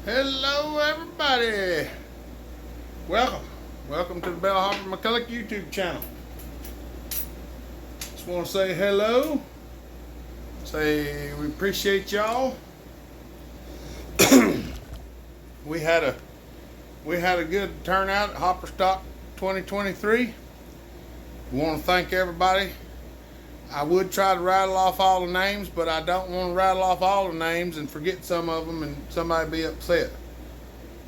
Hello everybody. Welcome to the Bell Hopper McCulloch YouTube channel. Just want to say hello. Say we appreciate y'all. we had a good turnout at Hopperstock 2023. We want to thank everybody. I would try to rattle off all the names, but I don't want to rattle off all the names and forget some of them and somebody be upset.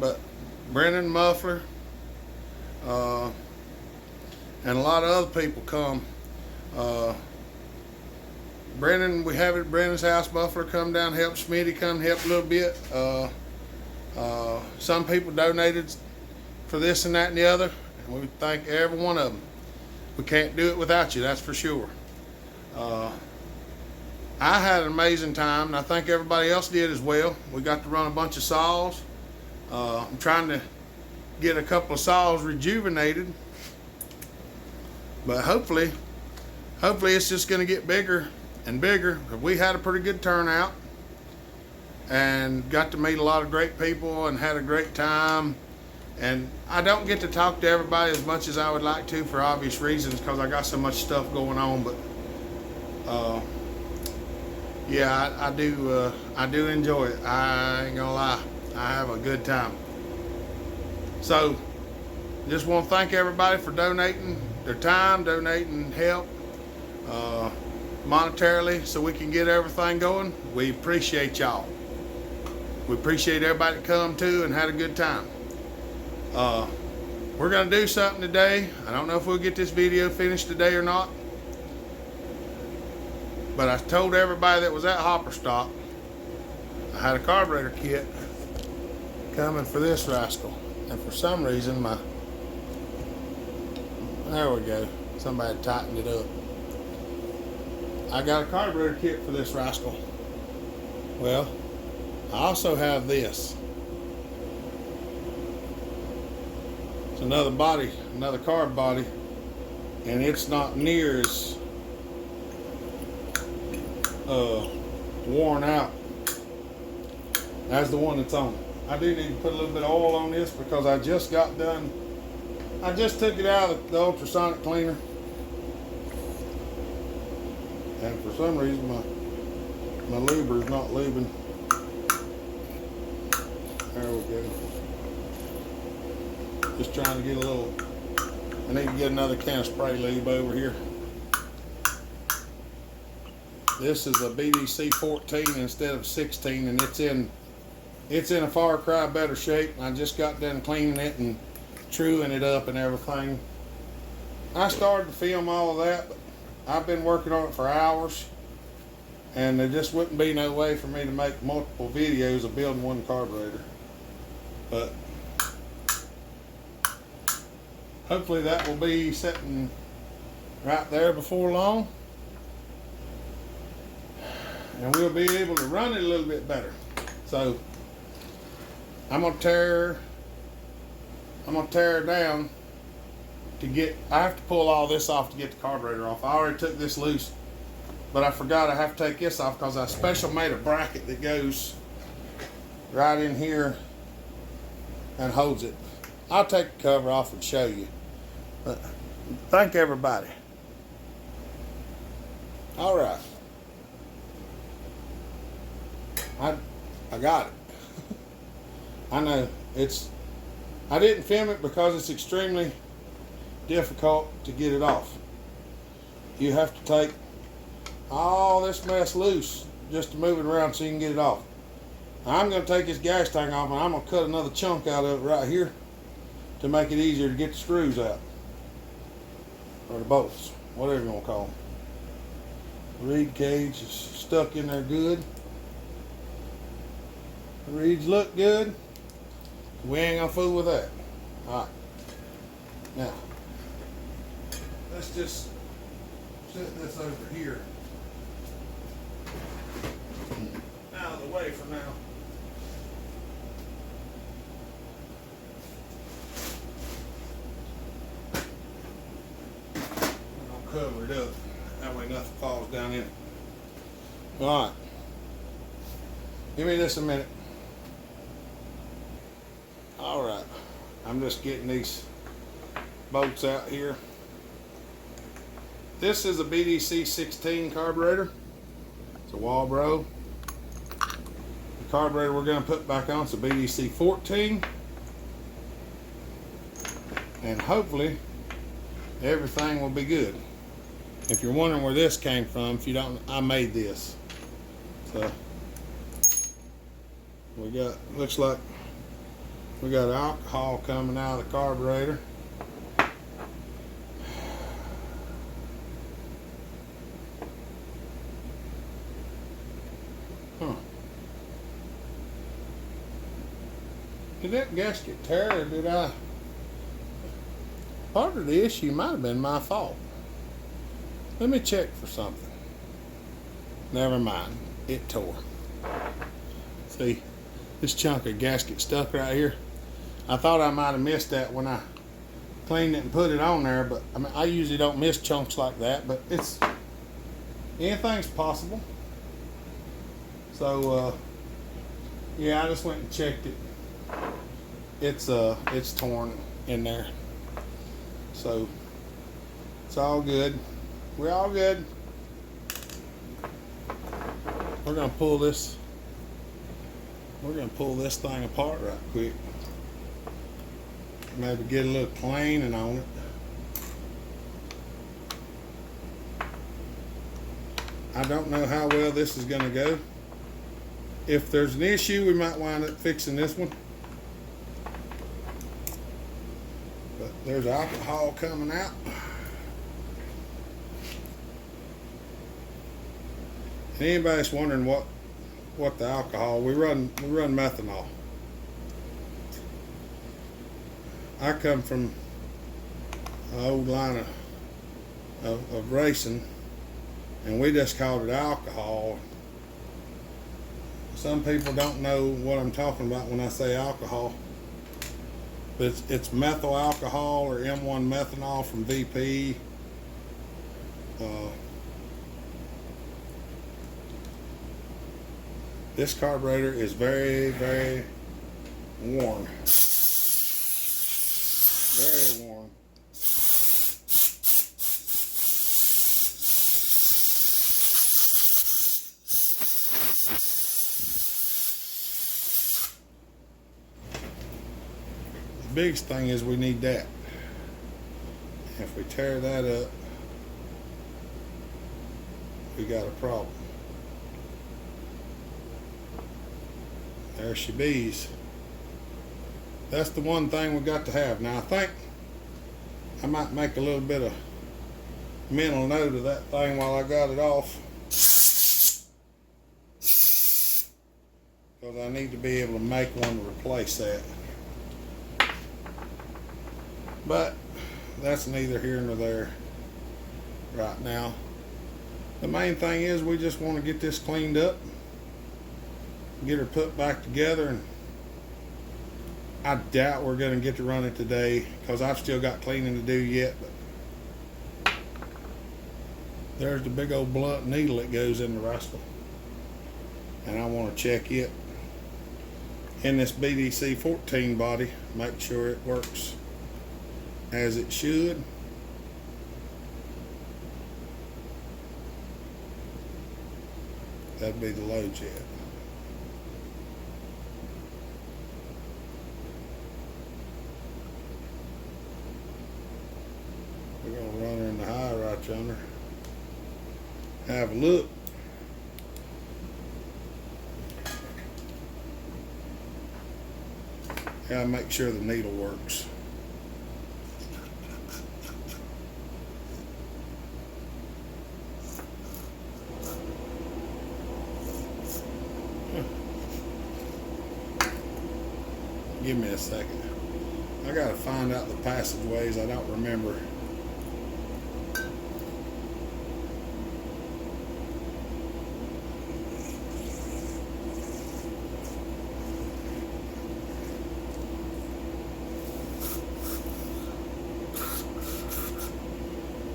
But Brennan Muffler and a lot of other people come. Brennan, we have it at Brennan's house. Muffler come down, help. Smitty come help a little bit. Some people donated for this and that and the other, and we thank every one of them. We can't do it without you, that's for sure. I had an amazing time, and I think everybody else did as well. We got to run a bunch of saws. I'm trying to get a couple of saws rejuvenated, but hopefully it's just going to get bigger and bigger. We had a pretty good turnout and got to meet a lot of great people and had a great time. And I don't get to talk to everybody as much as I would like to for obvious reasons, because I got so much stuff going on. But yeah, I do enjoy it. I ain't gonna lie, I have a good time. So just want to thank everybody for donating their time, donating help monetarily, so we can get everything going. We appreciate y'all. We appreciate everybody that come too and had a good time. We're gonna do something today. I don't know if we'll get this video finished today or not, but I told everybody that was at Hopperstock I had a carburetor kit coming for this rascal, and for some reason there we go, somebody tightened it up. I got a carburetor kit for this rascal. Well, I also have this. It's another body, another carb body, and it's not near as worn out as the one that's on. I do need to put a little bit of oil on this because I just took it out of the ultrasonic cleaner, and for some reason my luber is not lubing. There we go. Just trying to get a little, I need to get another can of spray lube over here. This is a BDC 14 instead of 16, and it's in a far cry better shape. I just got done cleaning it and truing it up and everything. I started to film all of that, but I've been working on it for hours, and there just wouldn't be no way for me to make multiple videos of building one carburetor. But hopefully that will be sitting right there before long, and we'll be able to run it a little bit better. So I'm gonna tear it down to get, I have to pull all this off to get the carburetor off. I already took this loose, but I forgot I have to take this off because I special made a bracket that goes right in here and holds it. I'll take the cover off and show you. But thank everybody. All right. I got it. I know I didn't film it because it's extremely difficult to get it off. You have to take all this mess loose just to move it around so you can get it off. I'm going to take this gas tank off, and I'm going to cut another chunk out of it right here to make it easier to get the screws out, or the bolts, whatever you want to call them. The reed cage is stuck in there good. The reeds look good. We ain't gonna fool with that. Alright. Now, let's just set this over here out of the way for now. I'm gonna cover it up. That way nothing falls down in it. Alright. Give me just a minute. All right, I'm just getting these bolts out here. This is a BDC 16 carburetor. It's a Walbro. The carburetor we're going to put back on is a BDC 14. And hopefully everything will be good. If you're wondering where this came from, if you don't, I made this. So we got, looks like we got alcohol coming out of the carburetor. Huh. Did that gasket tear, or did I? Part of the issue might have been my fault. Let me check for something. Never mind. It tore. See, this chunk of gasket stuck right here. I thought I might have missed that when I cleaned it and put it on there, but I mean, I usually don't miss chunks like that, but it's, anything's possible. So, yeah, I just went and checked it. It's torn in there. So it's all good. We're all good. We're gonna pull this. We're gonna pull this thing apart right quick. Maybe get a little cleaning on it. I don't know how well this is gonna go. If there's an issue, we might wind up fixing this one. But there's alcohol coming out. And anybody's wondering what the alcohol, we run methanol. I come from an old line of racing, and we just called it alcohol. Some people don't know what I'm talking about when I say alcohol. But it's methyl alcohol or M1 methanol from VP. This carburetor is very, very worn. Very worn. The biggest thing is we need that. If we tear that up, we got a problem. There she bees. That's the one thing we got to have. Now I think I might make a little bit of mental note of that thing while I got it off, because I need to be able to make one to replace that. But that's neither here nor there right now. The main thing is we just want to get this cleaned up, get her put back together, and I doubt we're going to get to run it today because I've still got cleaning to do yet. But there's the big old blunt needle that goes in the rascal, and I want to check it in this BDC 14 body, make sure it works as it should. That'd be the low jet. We're gonna run her in the high right yonder. Have a look. Gotta make sure the needle works. Give me a second. I gotta find out the passageways. I don't remember.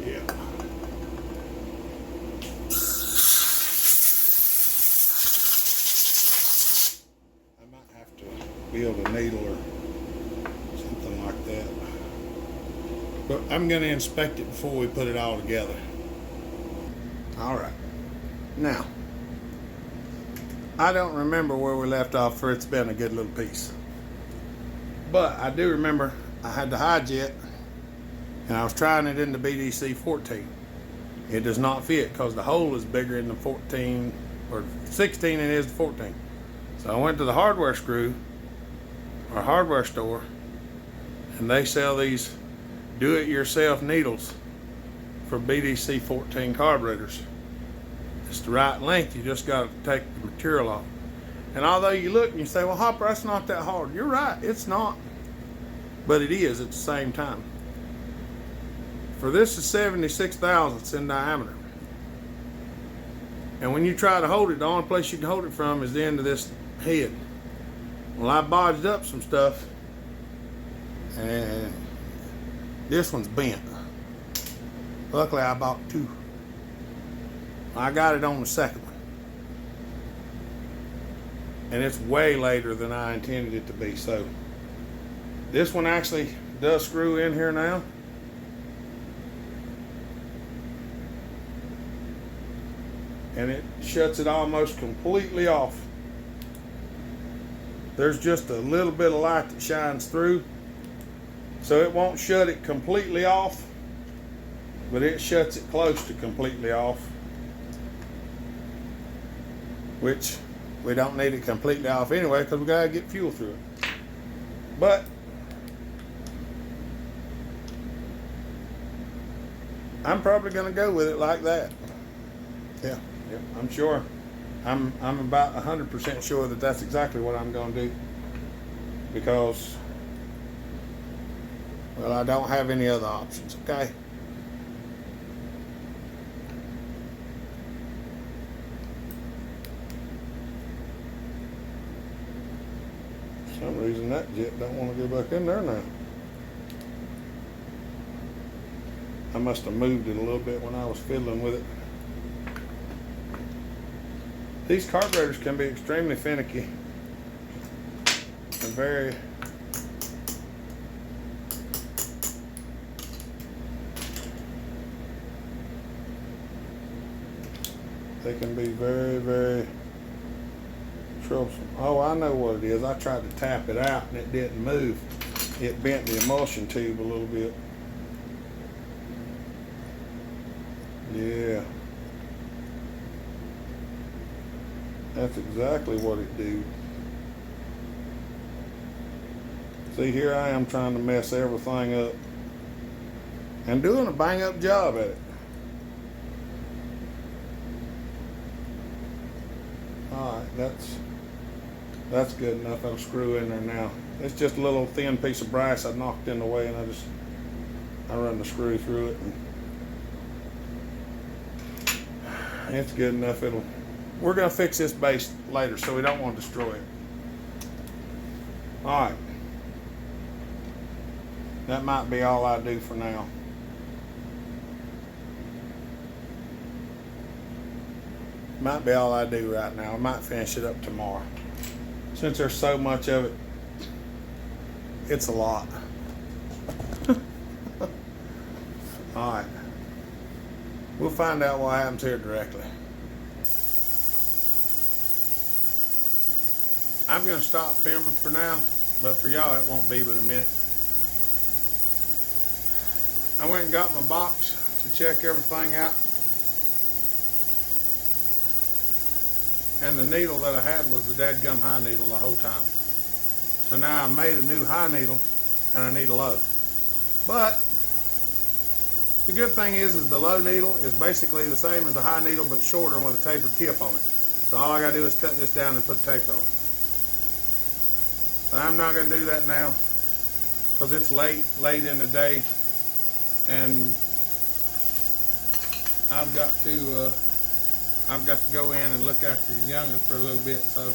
Yeah. I might have to build a needle or that. But I'm going to inspect it before we put it all together. All right. Now, I don't remember where we left off, for it's been a good little piece. But I do remember I had the high jet, and I was trying it in the BDC 14. It does not fit because the hole is bigger in the 14 or 16 than it is the 14. So I went to the hardware store, and they sell these do-it-yourself needles for BDC 14 carburetors. It's the right length, you just got to take the material off. And although you look and you say, well, Hopper, that's not that hard. You're right, it's not. But it is at the same time. For this is 76 thousandths in diameter. And when you try to hold it, the only place you can hold it from is the end of this head. Well, I bodged up some stuff, and this one's bent. Luckily, I bought two. I got it on the second one. And it's way later than I intended it to be. So this one actually does screw in here now. And it shuts it almost completely off. There's just a little bit of light that shines through, so it won't shut it completely off, but it shuts it close to completely off, which we don't need it completely off anyway because we gotta get fuel through it. But I'm probably gonna go with it like that. Yeah, I'm sure. I'm about 100% sure that that's exactly what I'm going to do, because, well, I don't have any other options, okay? For some reason that jet don't want to go back in there now. I must have moved it a little bit when I was fiddling with it. These carburetors can be extremely finicky and they can be very, very troublesome. Oh, I know what it is. I tried to tap it out and it didn't move. It bent the emulsion tube a little bit. Yeah. That's exactly what it do. See, here I am trying to mess everything up and doing a bang up job at it. Alright, that's good enough. That'll screw in there now. It's just a little thin piece of brass I knocked in the way, and I run the screw through it, and it's good enough. We're going to fix this base later, so we don't want to destroy it. Alright. That might be all I do for now. Might be all I do right now. I might finish it up tomorrow. Since there's so much of it, it's a lot. Alright. We'll find out what happens here directly. I'm going to stop filming for now, but for y'all it won't be but a minute. I went and got my box to check everything out. And the needle that I had was the dadgum high needle the whole time. So now I made a new high needle and I need a low. But the good thing is the low needle is basically the same as the high needle but shorter and with a tapered tip on it. So all I got to do is cut this down and put a taper on it. But I'm not going to do that now because it's late in the day, and I've got to go in and look after the young'un for a little bit. So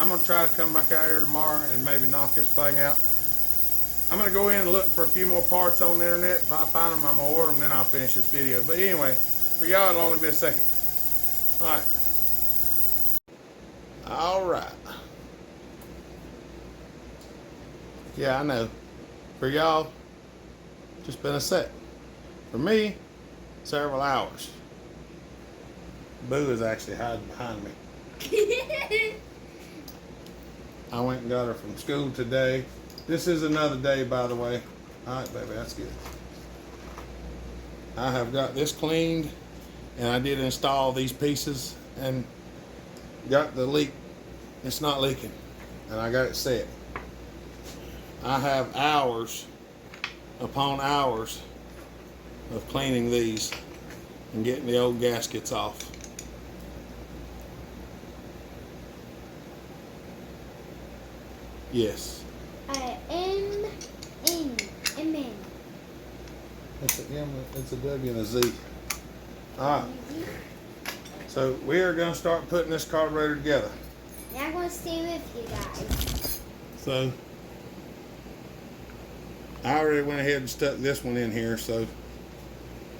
I'm going to try to come back out here tomorrow and maybe knock this thing out. I'm going to go in and look for a few more parts on the internet. If I find them, I'm going to order them, then I'll finish this video. But anyway, for y'all, it'll only be a second. All right. Yeah, I know. For y'all, just been a sec. For me, several hours. Boo is actually hiding behind me. I went and got her from school today. This is another day, by the way. All right, baby, that's good. I have got this cleaned, and I did install these pieces and got the leak. It's not leaking, and I got it set. I have hours upon hours of cleaning these and getting the old gaskets off. Yes. Amen. It's a M, it's a W and a Z. Alright. So we are going to start putting this carburetor together. Now I'm going to stay with you guys. So I already went ahead and stuck this one in here, so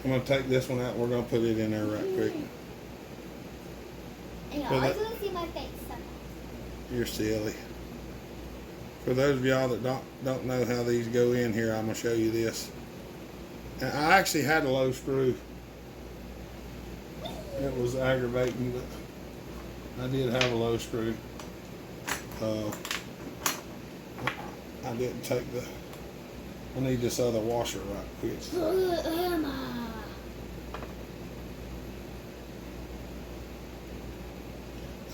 I'm going to take this one out and we're going to put it in there right quick. And you always want to see my face somehow. You're silly. For those of y'all that don't know how these go in here, I'm going to show you this. And I actually had a low screw. It was aggravating, but I did have a low screw. I didn't take I need this other washer right quick.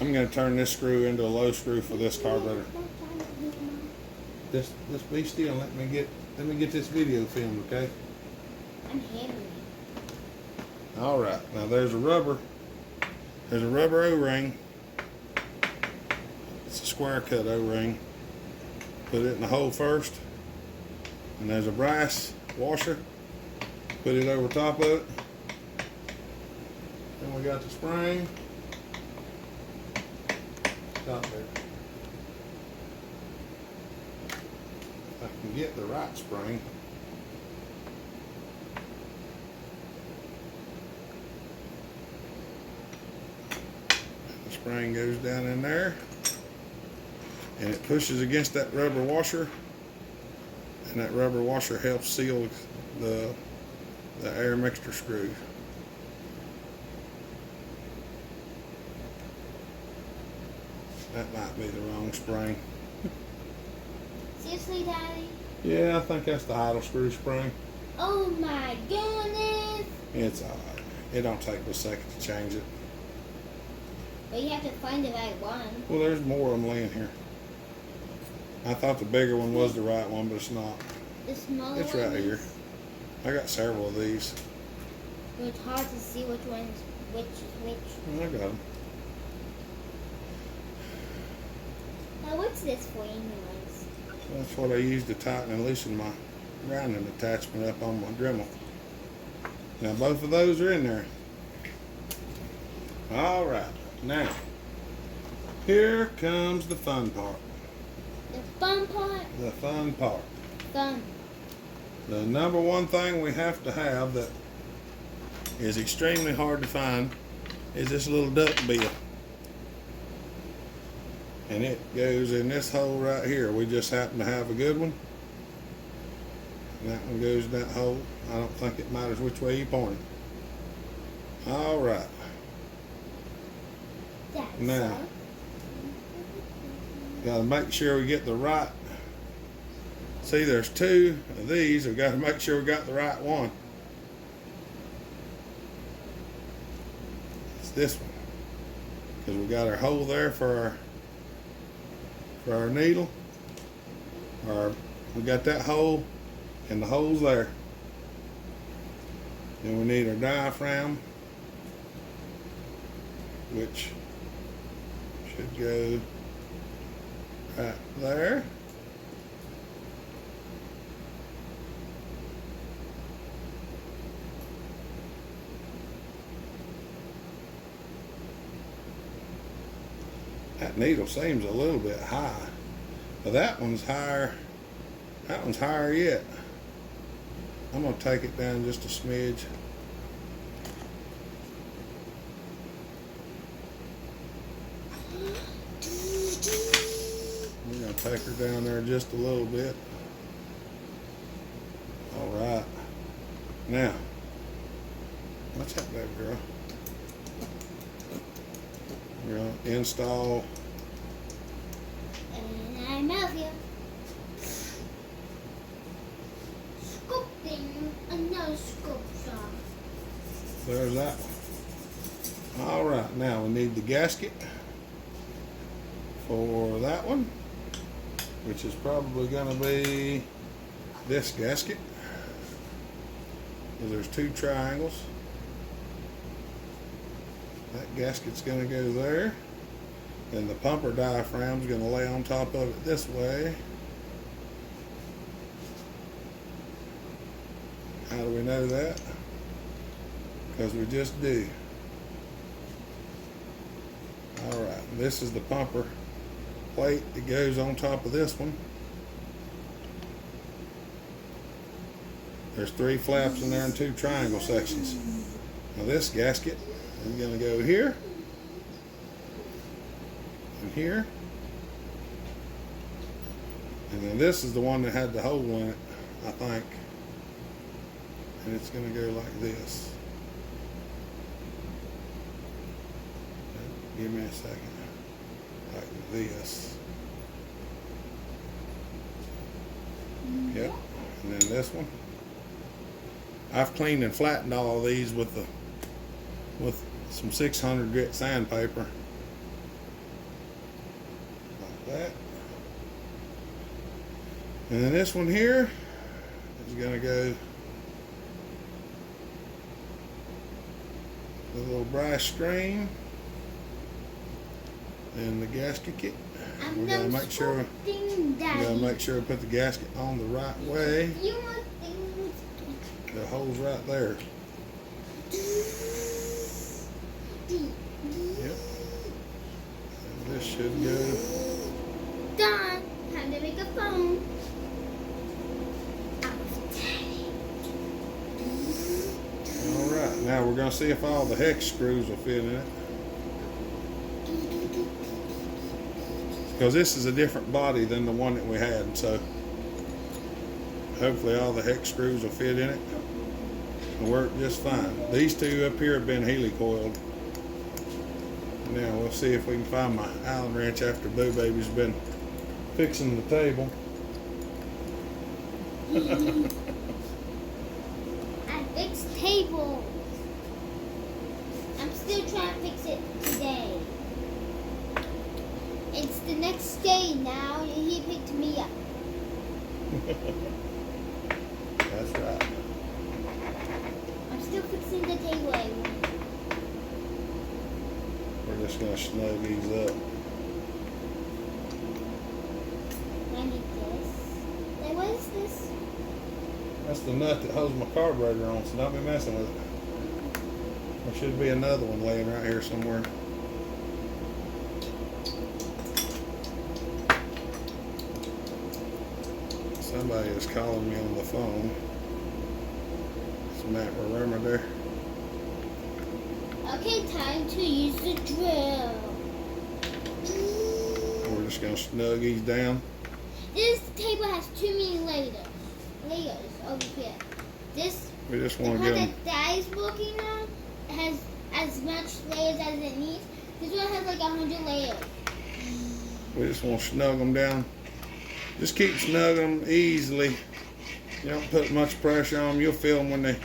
I'm going to turn this screw into a low screw for this carburetor. Just be still and let me get this video filmed, okay? I'm hammering. Alright, now there's a rubber O-ring. It's a square cut O-ring. Put it in the hole first. And there's a brass washer. Put it over top of it. Then we got the spring. Stop there. If I can get the right spring. The spring goes down in there. And it pushes against that rubber washer. And that rubber washer helps seal the air mixture screw. That might be the wrong spring. Seriously, Daddy? Yeah, I think that's the idle screw spring. Oh my goodness! It's alright. It don't take a second to change it. But you have to find the right one. Well, there's more of them laying here. I thought the bigger one was the right one, but it's not. The smaller It's one right here. I got several of these. It's hard to see which one's which is which. I got them. Now what's this for anyways? That's what I use to tighten and loosen my grinding attachment up on my Dremel. Now both of those are in there. Alright, now here comes the fun part. The fun part? The fun part. Fun. The number one thing we have to have that is extremely hard to find is this little duck bill. And it goes in this hole right here. We just happen to have a good one. And that one goes in that hole. I don't think it matters which way you point it. Alright. Now, gotta make sure we get the right. See, there's two of these. We've got to make sure we got the right one. It's this one. Because we got our hole there for our needle. We got that hole and the hole's there. Then we need our diaphragm, which should go right there. That needle seems a little bit high, but that one's higher. That one's higher yet. I'm gonna take it down just a smidge. We're gonna take her down there just a little bit. All right. Now, what's that, baby girl? We're going to install. And I'm out here. Sculpting another sculpture. There's that one. All right, now we need the gasket for that one, which is probably going to be this gasket. Because there's two triangles. That gasket's going to go there. Then the pumper diaphragm's going to lay on top of it this way. How do we know that? Because we just do. Alright, this is the pumper plate that goes on top of this one. There's three flaps in there and two triangle sections. Now this gasket is going to go here and here. And then this is the one that had the hole in it, I think. And it's going to go like this. Give me a second. Like this. Yep. And then this one. I've cleaned and flattened all of these with some 600 grit sandpaper. Like that. And then this one here is going to go with a little brass screen and the gasket kit. We gotta make sure we put the gasket on the right way. The hole's right there. Yep. And this should go. Done. Time to make a phone. Alright, now we're gonna see if all the hex screws will fit in it. Because this is a different body than the one that we had, so hopefully all the hex screws will fit in it and work just fine. These two up here have been helicoiled. Now we'll see if we can find my Allen wrench after Boo Baby's been fixing the table. I fixed tables. I'm still trying to fix it today. It's the next day now, and he picked me up. That's right. I'm still fixing the table. We're just gonna snug these up. I need this. Like, what is this? That's the nut that holds my carburetor on, so don't be messing with it. There should be another one laying right here somewhere. Somebody is calling me on the phone. It's Matt Remember. Okay, time to use the drill. We're just gonna snug these down. This table has too many layers over here. This, We just the want to part get them. that Daddy's working on has as much layers as it needs. This one has like 100 layers. We just want to snug them down. Just keep snugging them easily. You don't put much pressure on them. You'll feel them when they.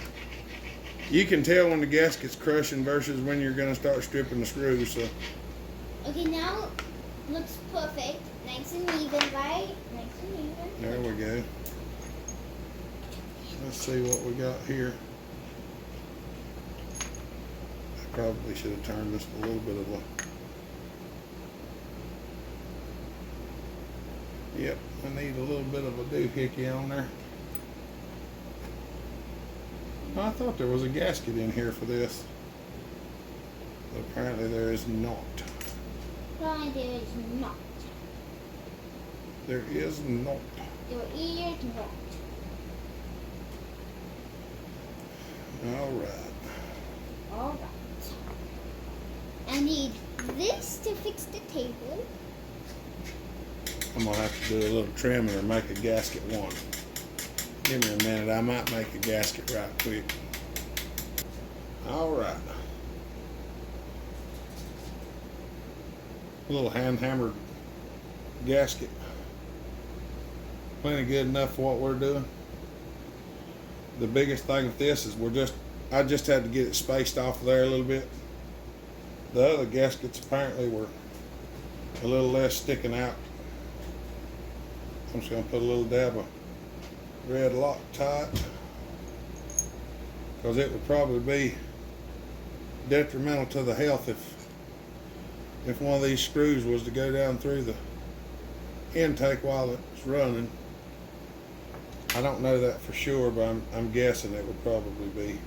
You can tell when the gasket's crushing versus when you're gonna start stripping the screws. So. Okay, now looks perfect. Nice and even, right? Nice and even. There we go. Let's see what we got here. I probably should have turned just a little bit of a. Yep, I need a little bit of a doohickey on there. I thought there was a gasket in here for this. But apparently there is not. No, there is not. There is not. There is not. Alright. Alright. I need this to fix the table. I'm going to have to do a little trimming or make a gasket one. Give me a minute, I might make a gasket right quick. All right. A little hand hammered gasket. Plenty good enough for what we're doing. The biggest thing with this is I just had to get it spaced off of there a little bit. The other gaskets apparently were a little less sticking out. I'm just going to put a little dab of red Loctite, because it would probably be detrimental to the health if one of these screws was to go down through the intake while it's running. I don't know that for sure, but I'm guessing it would probably be.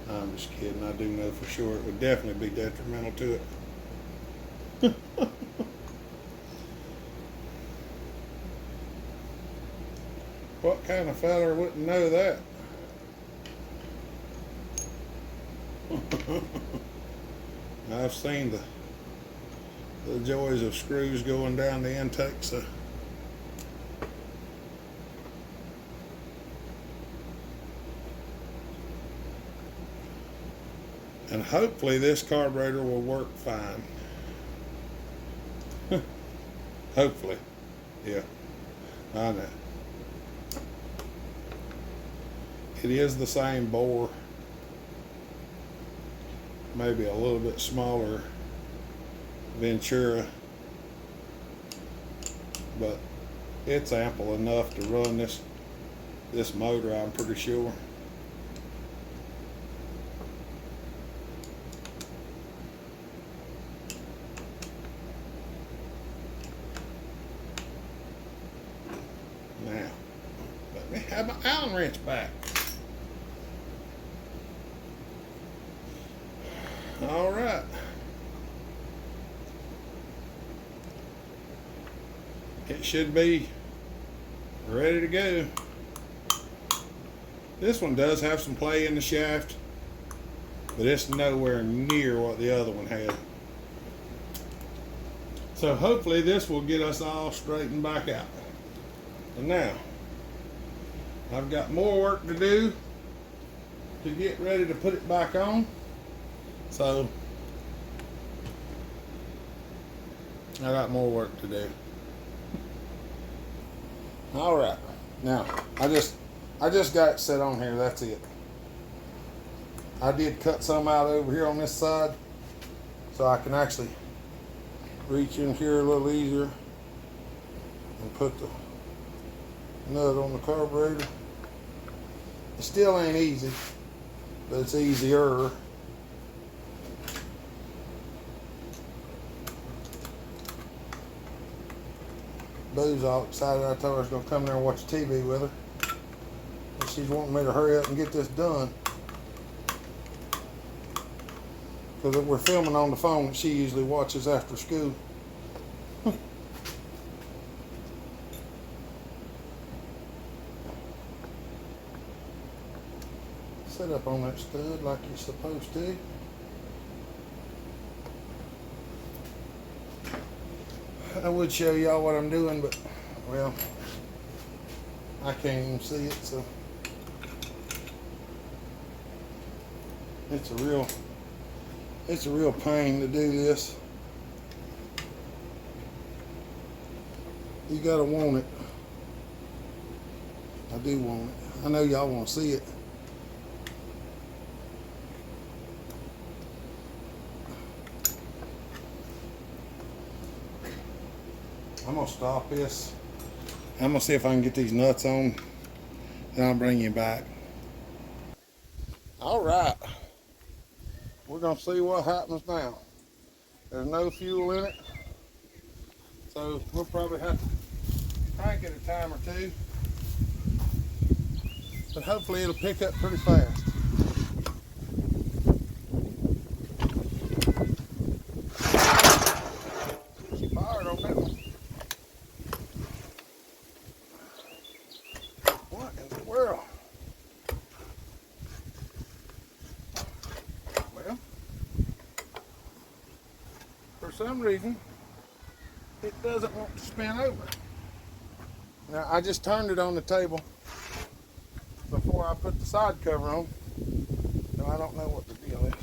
I'm just kidding. I do know for sure it would definitely be detrimental to it. What kind of feller wouldn't know that? I've seen the joys of screws going down the intake, so. And hopefully this carburetor will work fine. Hopefully. Yeah, I know. It is the same bore, maybe a little bit smaller Ventura, but it's ample enough to run this motor, I'm pretty sure. Now, let me have my Allen wrench back. All right. It should be ready to go. This one does have some play in the shaft, but it's nowhere near what the other one had. So hopefully this will get us all straightened back out. And now, I've got more work to do to get ready to put it back on. So, I got more work to do. All right, now I just got it set on here. That's it. I did cut some out over here on this side, so I can actually reach in here a little easier and put the nut on the carburetor. It still ain't easy, but it's easier. Boo's all excited. I told her I was going to come there and watch TV with her. And she's wanting me to hurry up and get this done. Because we're filming on the phone that she usually watches after school. Set up on that stud like you're supposed to. I would show y'all what I'm doing, but, well, I can't even see it, so. It's a real pain to do this. You gotta want it. I do want it. I know y'all want to see it. I'm gonna stop this. I'm gonna see if I can get these nuts on, then I'll bring you back. All right, we're gonna see what happens now. There's no fuel in it, so we'll probably have to crank it a time or two, but hopefully it'll pick up pretty fast. She fired on that one. What in the world? Well, for some reason, it doesn't want to spin over. Now I just turned it on the table before I put the side cover on, so I don't know what the deal is.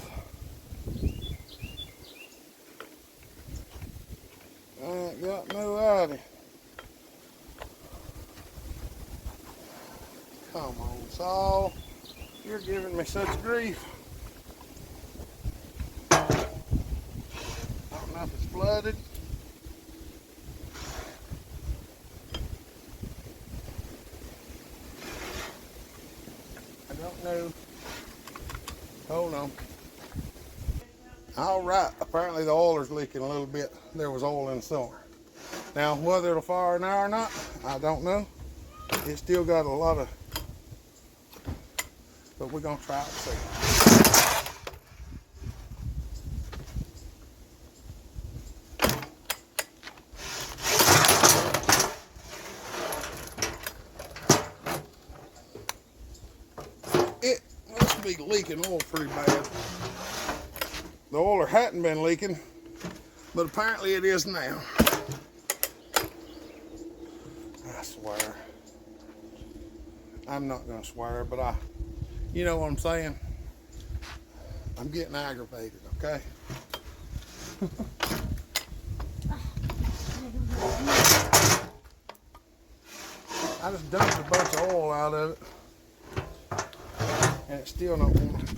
I ain't got no idea. Come on, Saul. You're giving me such grief. I don't know if it's flooded. I don't know. Hold on. All right. Apparently the oiler's leaking a little bit. There was oil in the cylinder. Now, whether it'll fire now or not, I don't know. It's still got a lot of, but we're gonna try it and see. It must be leaking oil pretty bad. The oiler hadn't been leaking, but apparently it is now. I swear. I'm not gonna swear, but you know what I'm saying? I'm getting aggravated, okay? I just dumped a bunch of oil out of it, and it still don't want to.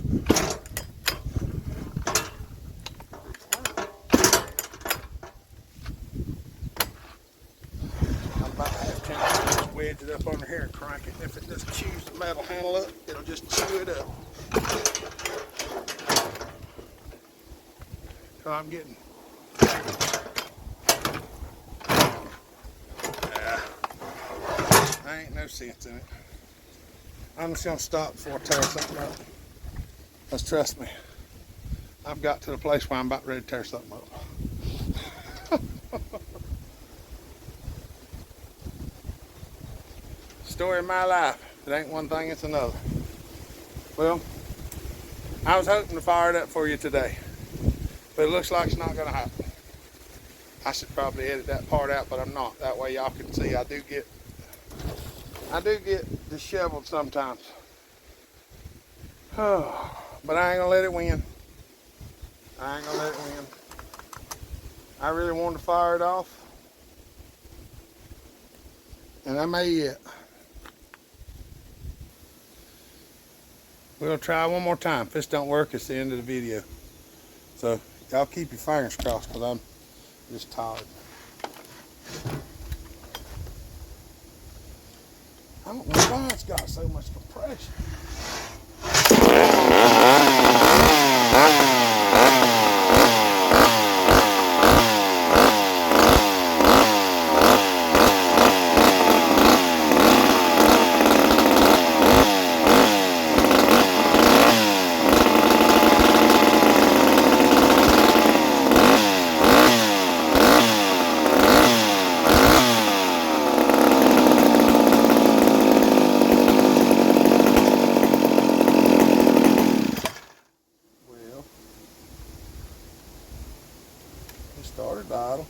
I'm about to have to just wedge it up under here and crank it. If it doesn't chews the metal handle up, it'll just chew it up. So I'm getting. There ain't no sense in it. I'm just gonna stop before I tear something up. Because trust me, I've got to the place where I'm about ready to tear something up. Story of my life. If it ain't one thing, it's another. Well, I was hoping to fire it up for you today, but it looks like it's not gonna happen. I should probably edit that part out, but I'm not. That way y'all can see I do get disheveled sometimes. But I ain't gonna let it win. I ain't gonna let it win. I really wanted to fire it off, and I may yet. We'll try one more time. If this don't work, it's the end of the video. So y'all keep your fingers crossed, because I'm just tired. I don't know why it's got so much compression. Started idle.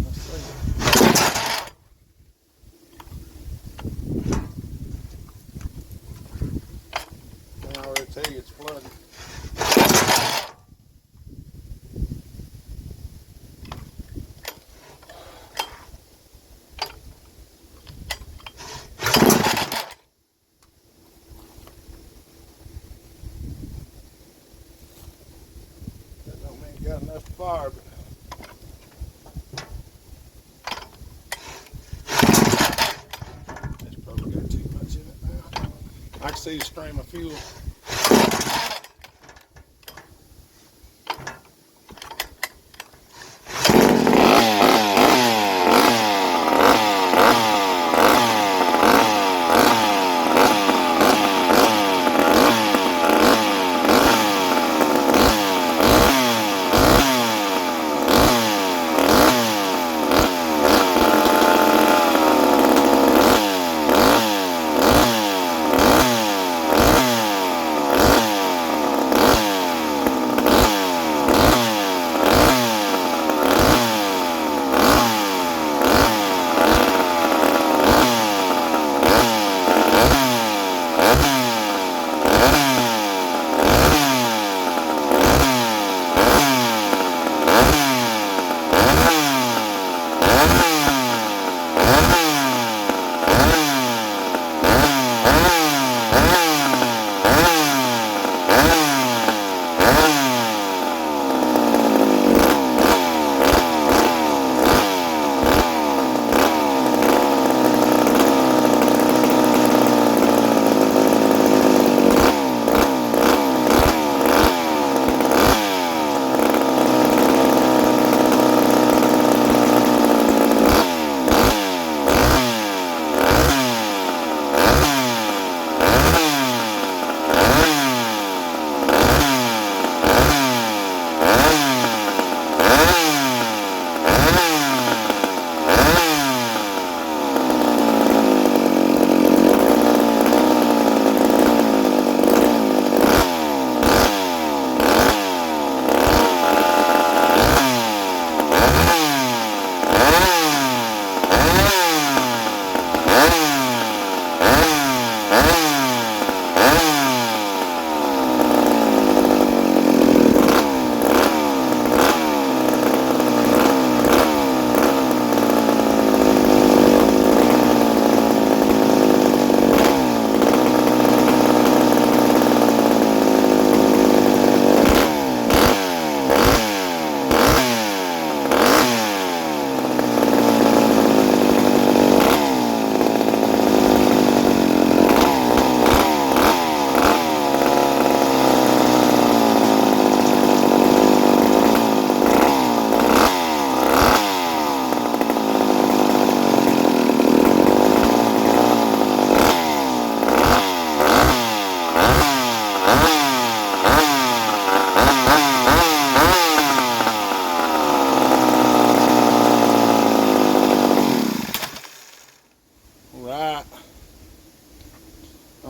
Let's see. I can already tell you it's flooded. Got enough fire, but it's probably got too much in it now. I can see the stream of fuel.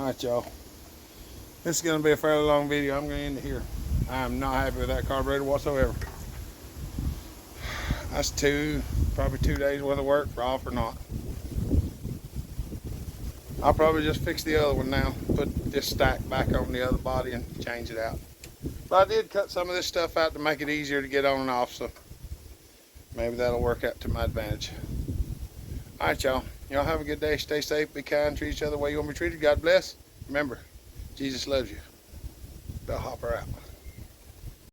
Alright, y'all. This is going to be a fairly long video. I'm going to end it here. I am not happy with that carburetor whatsoever. That's probably 2 days worth of work for all for naught. I'll probably just fix the other one now. Put this stack back on the other body and change it out. But I did cut some of this stuff out to make it easier to get on and off, so maybe that'll work out to my advantage. Alright, y'all. Y'all have a good day. Stay safe. Be kind. Treat each other the way you want to be treated. God bless. Remember, Jesus loves you. Bell Hopper out.